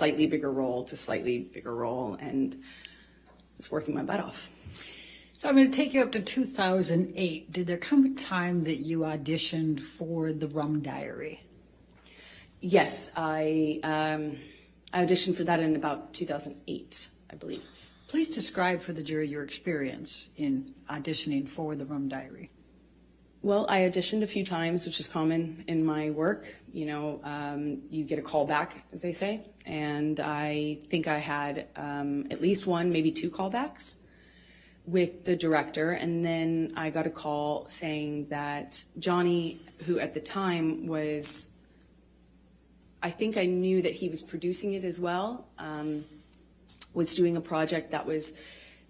slightly bigger role to slightly bigger role, and was working my butt off. So I'm going to take you up to 2008. Did there come a time that you auditioned for the Rum Diary? Yes, I auditioned for that in about 2008, I believe. Please describe for the jury your experience in auditioning for the Rum Diary. Well, I auditioned a few times, which is common in my work. You know, you get a call back, as they say, and I think I had at least one, maybe two callbacks with the director, and then I got a call saying that Johnny, who at the time was, I think I knew that he was producing it as well, was doing a project that was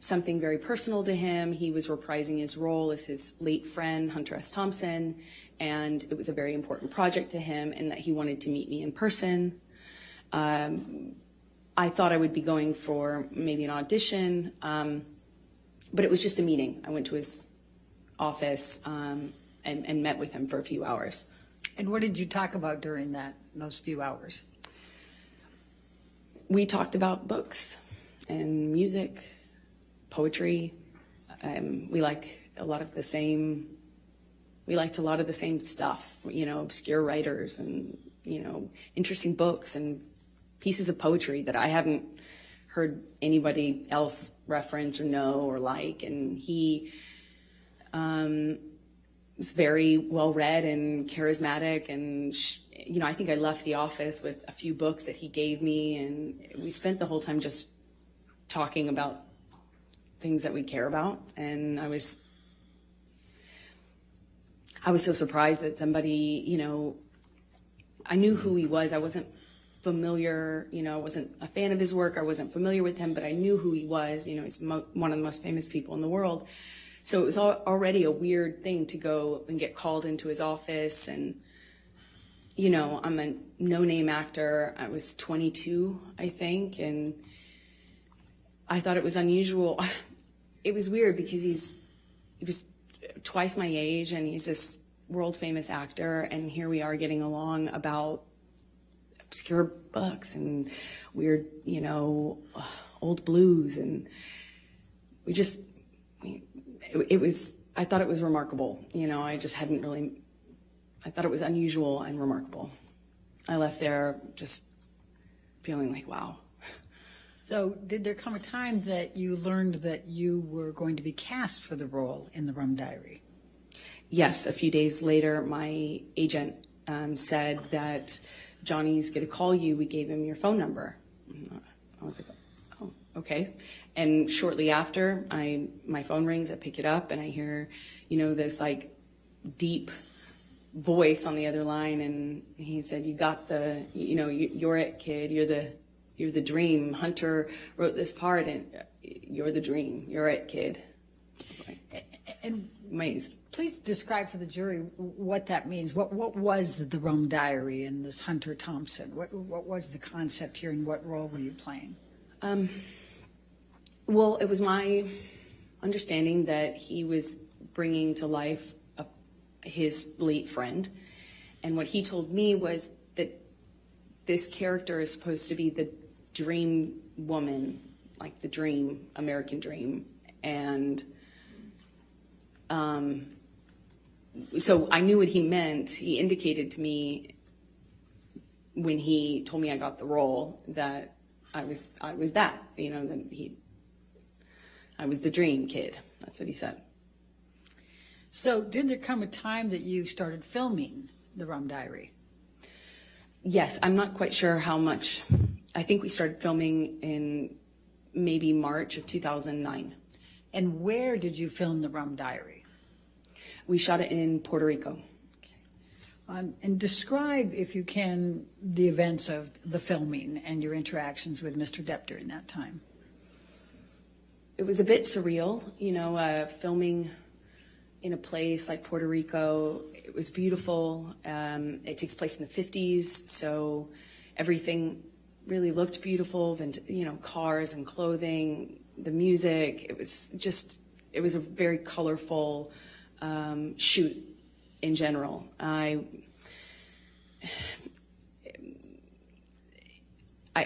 something very personal to him. He was reprising his role as his late friend, Hunter S. Thompson, and it was a very important project to him, and that he wanted to meet me in person. I thought I would be going for maybe an audition, but it was just a meeting. I went to his office and met with him for a few hours. And what did you talk about during those few hours? We talked about books and music, poetry. We liked a lot of the same stuff, you know, obscure writers and, you know, interesting books and pieces of poetry that I haven't heard anybody else reference or know or like. And he was very well read and charismatic, and you know, I think I left the office with a few books that he gave me, and we spent the whole time just talking about things that we care about. And I was so surprised that somebody, you know, I knew who he was. I wasn't familiar, you know, I wasn't a fan of his work. I wasn't familiar with him, but I knew who he was. You know, he's one of the most famous people in the world. So it was already a weird thing to go and get called into his office. And, you know, I'm a no-name actor. I was 22, I think, and I thought it was unusual. It was weird because he was twice my age, and he's this world-famous actor, and here we are getting along about obscure books and weird, you know, old blues, and I thought it was remarkable. You know, I thought it was unusual and remarkable. I left there just feeling like, wow. So did there come a time that you learned that you were going to be cast for the role in the Rum Diary? Yes, a few days later, my agent said that Johnny's going to call you. We gave him your phone number. I was like, oh, okay. And shortly after, my phone rings, I pick it up, and I hear, you know, this like deep voice on the other line, and he said, "You got you're it, kid. You're the dream. Hunter wrote this part, and you're the dream. You're it, kid." I was like, amazed. Please describe for the jury what that means. What was the Rum Diary and this Hunter Thompson? What was the concept here, and what role were you playing? Well, it was my understanding that he was bringing to life his late friend, and what he told me was that this character is supposed to be the dream woman, like the dream, American dream, and so I knew what he meant. He indicated to me when he told me I got the role that I was that, you know, that I was the dream kid. That's what he said. So did there come a time that you started filming the Rum Diary? Yes, I'm not quite sure how much. I think we started filming in maybe March of 2009. And where did you film the Rum Diary? We shot it in Puerto Rico. Okay. And describe, if you can, the events of the filming and your interactions with Mr. Depp during that time. It was a bit surreal, you know, filming in a place like Puerto Rico. It was beautiful. It takes place in the 50s, so everything really looked beautiful, you know, cars and clothing, the music. It was a very colorful shoot in general. I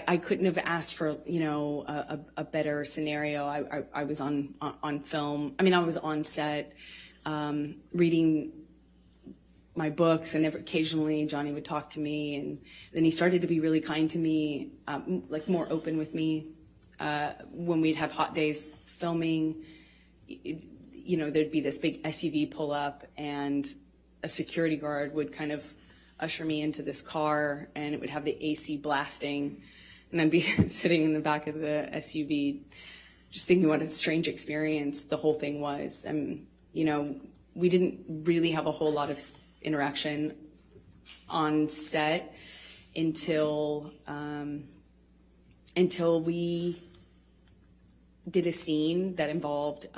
I couldn't have asked for, you know, a better scenario. I was on film. I mean, I was on set, reading my books, and occasionally Johnny would talk to me, and then he started to be really kind to me, like more open with me. When we'd have hot days filming, you know, there'd be this big SUV pull up, and a security guard would kind of usher me into this car, and it would have the AC blasting, and I'd be sitting in the back of the SUV just thinking what a strange experience the whole thing was. And, you know, we didn't really have a whole lot of interaction on set until we did a scene that involved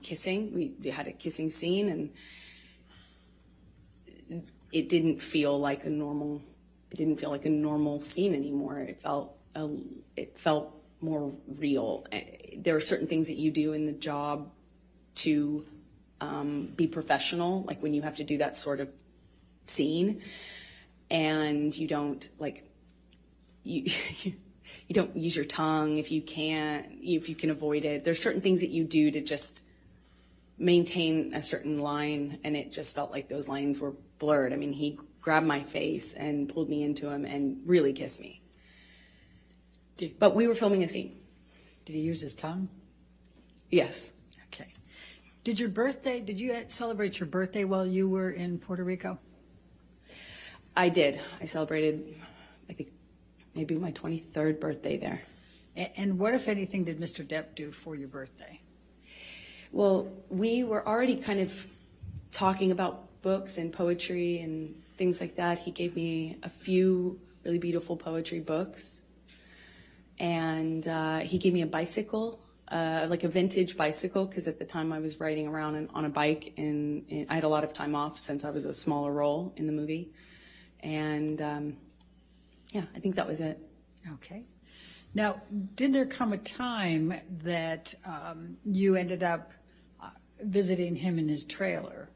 kissing. We had a kissing scene, and it didn't feel like a normal scene anymore. It felt more real. There are certain things that you do in the job to be professional, like when you have to do that sort of scene, and you don't you don't use your tongue if you can avoid it. There's certain things that you do to just maintain a certain line, and it just felt like those lines were blurred. I mean, he grabbed my face and pulled me into him and really kissed me. But we were filming a scene. Did he use his tongue? Yes. Okay. Did you celebrate your birthday while you were in Puerto Rico? I did. I celebrated, I think, maybe my 23rd birthday there. And what, if anything, did Mr. Depp do for your birthday? Well, we were already kind of talking about books and poetry and things like that. He gave me a few really beautiful poetry books. And he gave me a bicycle, like a vintage bicycle, because at the time I was riding around on a bike, and I had a lot of time off since I was a smaller role in the movie. And yeah, I think that was it. Okay. Now, did there come a time that you ended up visiting him in his trailer?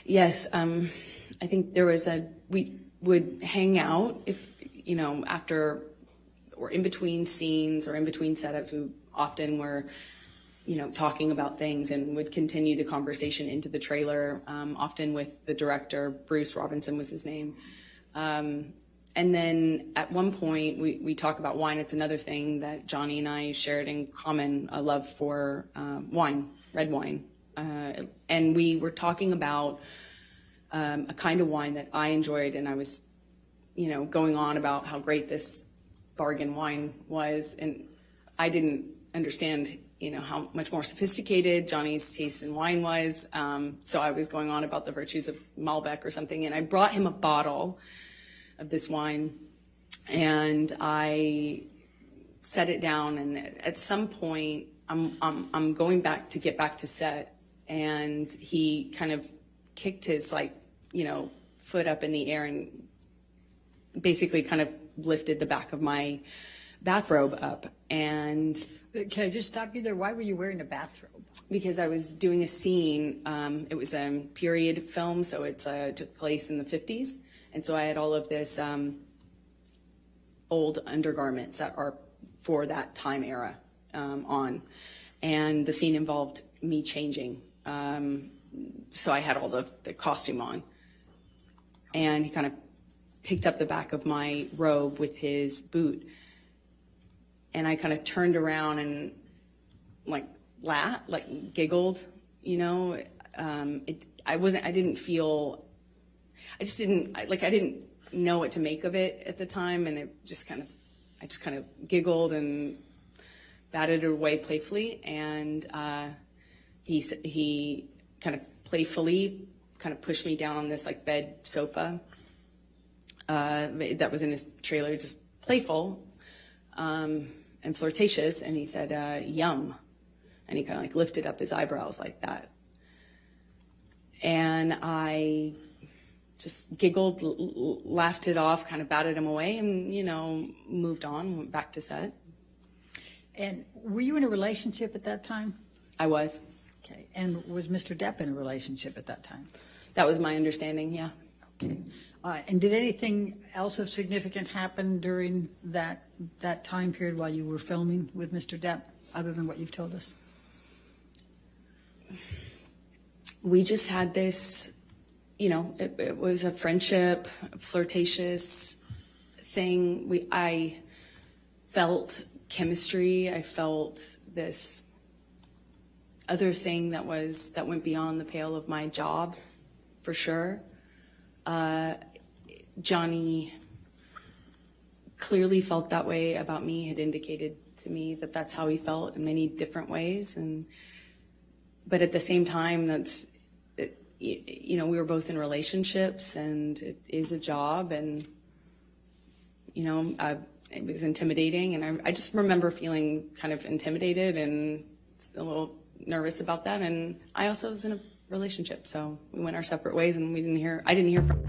Yes. I think there was we would hang out if, you know, after or in between scenes or in between setups. We often were, you know, talking about things and would continue the conversation into the trailer, often with the director. Bruce Robinson was his name. And then at one point we talk about wine. It's another thing that Johnny and I shared in common, a love for wine, red wine. And we were talking about a kind of wine that I enjoyed, and I was, you know, going on about how great this bargain wine was, and I didn't understand, you know, how much more sophisticated Johnny's taste in wine was. So I was going on about the virtues of Malbec or something, and I brought him a bottle of this wine, and I set it down. And at some point, I'm going back to get back to set, and he kind of kicked his, like, you know, foot up in the air and basically kind of lifted the back of my bathrobe up. And can I just stop you there? Why were you wearing a bathrobe? Because I was doing a scene. It was a period film, so it took place in the 50s. And so I had all of this old undergarments that are for that time era on. And the scene involved me changing. So I had all the costume on. And he kind of picked up the back of my robe with his boot. And I kind of turned around and laughed, giggled, you know. I didn't know what to make of it at the time. And I just kind of giggled and batted it away playfully. And he kind of playfully kind of pushed me down on this like bed sofa that was in his trailer, just playful and flirtatious. And he said, "Yum," and he kind of like lifted up his eyebrows like that. And I just giggled, laughed it off, kind of batted him away, and, you know, moved on, went back to set. And were you in a relationship at that time? I was. Okay. And was Mr. Depp in a relationship at that time? That was my understanding, yeah. Okay. And did anything else of significant happen during that time period while you were filming with Mr. Depp, other than what you've told us? We just had this, it was a friendship, a flirtatious thing. I felt chemistry. I felt this other thing that went beyond the pale of my job, for sure. Johnny clearly felt that way about me, had indicated to me that that's how he felt in many different ways. But at the same time, we were both in relationships, and it is a job, and, it was intimidating. And I just remember feeling kind of intimidated and a little nervous about that. And I also was in a relationship, so we went our separate ways, and I didn't hear from